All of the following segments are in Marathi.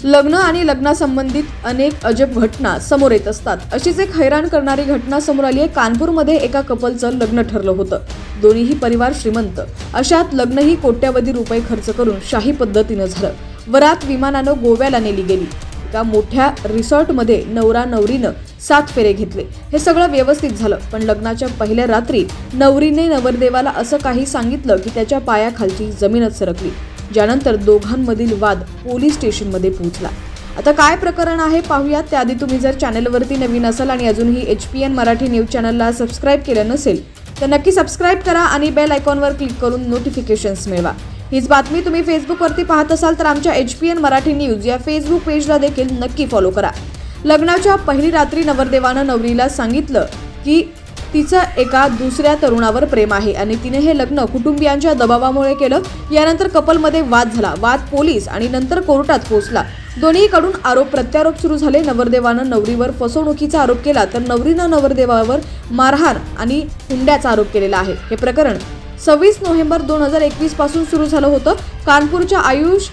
लग्न आणि लग्नासंबंधित अनेक अजब घटना समोर येत असतात। अशीच एक हैराण करणारी घटना समोर आली आहे। कानपूरमध्ये एका कपलचं लग्न ठरलं होतं। दोन्हीही परिवार श्रीमंत। अशात लग्नही कोट्यावधी रुपये खर्च करून शाही पद्धतीनं झालं। वरात विमानानं गोव्याला नेली गेली। एका मोठ्या रिसॉर्टमध्ये नवरा नवरीनं 7 फेरे घेतले। हे सगळं व्यवस्थित झालं, पण लग्नाच्या पहिल्या रात्री नवरीने नवरदेवाला असं काही सांगितलं की त्याच्या पायाखालची जमीनच सरकली, ज्यानंतर दोघांमधील वाद पोलीस स्टेशनमध्ये पोहोचला। आता काय प्रकरण आहे पाहूयात। त्याआधी तुम्ही जर चॅनलवरती नवीन असाल आणि अजूनही HPN मराठी न्यूज चॅनलला सबस्क्राइब केलं नसेल तर नक्की सबस्क्राइब करा आणि बेल आयकॉनवर क्लिक करून नोटिफिकेशन्स मिळवा। हीच बातमी तुम्ही फेसबुकवरती पाहत असाल तर आमच्या HPN मराठी न्यूज या फेसबुक पेजला देखील नक्की फॉलो करा। लग्नाच्या पहिली रात्री नवरदेवानं नवरीला सांगितलं की तिचं एका दुसऱ्या तरुणावर प्रेम आहे आणि तिने हे लग्न कुटुंबियांच्या दबावामुळे केलं। यानंतर कपलमध्ये वाद झाला। वाद पोलीस आणि नंतर कोर्टात पोहोचला। दोन्हीकडून आरोप प्रत्यारोप सुरू झाले। नवरदेवानं नवरीवर फसवणुकीचा आरोप केला तर नवरीनं नवरदेवावर मारहाण आणि हुंड्याचा आरोप केलेला आहे। हे प्रकरण 26 नोव्हेंबर 2021 पासून सुरू झालं होतं। कानपूरच्या आयुष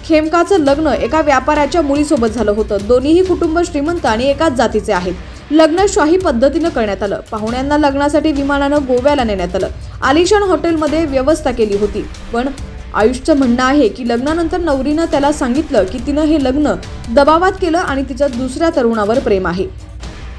खेमकाचं लग्न एका व्यापाऱ्याच्या मुलीसोबत झालं होतं। दोन्हीही कुटुंब श्रीमंत आणि एकाच जातीचे आहेत। लग्न शाही पद्धतीनं करण्यात आलं। पाहुण्यांना लग्नासाठी विमानानं गोव्याला नेण्यात आलं। आलिशान हॉटेलमध्ये व्यवस्था केली होती। पण आयुषचं म्हणणं आहे की लग्नानंतर नवरीनं त्याला सांगितलं की तिनं हे लग्न दबावात केलं आणि तिचं दुसऱ्या तरुणावर प्रेम आहे।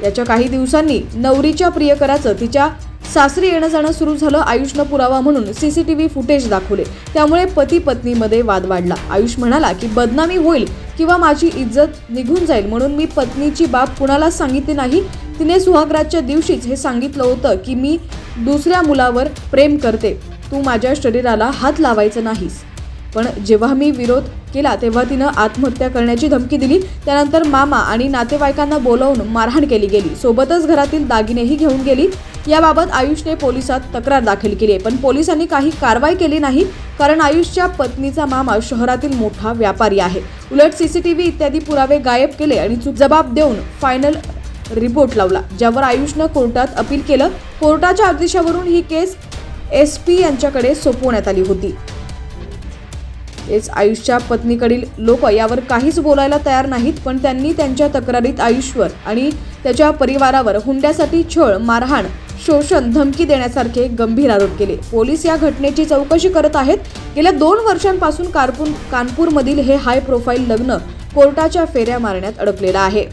याच्या काही दिवसांनी नवरीच्या प्रियकराचं तिच्या सासरी येणं जाणं सुरू झालं। आयुषनं पुरावा म्हणून CCTV फुटेज दाखवले। त्यामुळे पती पत्नीमध्ये वाद वाढला। आयुष म्हणाला की बदनामी होईल किंवा माझी इज्जत निघून जाईल म्हणून मी पत्नीची बाब कुणाला सांगितली नाही। तिने सुहागरातच्या दिवशीच हे सांगितलं होतं की मी दुसऱ्या मुलावर प्रेम करते, तू माझ्या शरीराला हात लावायचं नाहीस। पण जेव्हा मी विरोध केला तेव्हा तिनं आत्महत्या करण्याची धमकी दिली। त्यानंतर मामा आणि नातेवाईकांना बोलावून मारहाण केली गेली। सोबतच घरातील दागिनेही घेऊन गेली। याबाबत आयुषने पोलिसात तक्रार दाखल केली आहे, पण पोलिसांनी काही कारवाई केली नाही, कारण आयुषच्या पत्नीचा मामा शहरातील मोठा व्यापारी आहे। उलट CCTV इत्यादी पुरावे गायब केले आणि जबाब देऊन फायनल रिपोर्ट लावला, ज्यावर आयुषनं कोर्टात अपील केलं। कोर्टाच्या आदेशावरून ही केस SP यांच्याकडे सोपवण्यात आली होती। आयुषच्या पत्नीकडील लोक यावर काहीच बोलायला तयार नाहीत, पण त्यांनी त्यांच्या तक्रारीत आयुषवर आणि त्याच्या परिवारावर हुंड्यासाठी छळ, मारहाण, शोषण, धमकी देण्यासारखे गंभीर आरोप केले। पोलीस या घटनेची चौकशी करत आहेत। गेल्या 2 वर्षांपासून कानपूरमधील हे हाय प्रोफाईल लग्न कोर्टाच्या फेऱ्या मारण्यात अडकलेलं आहे।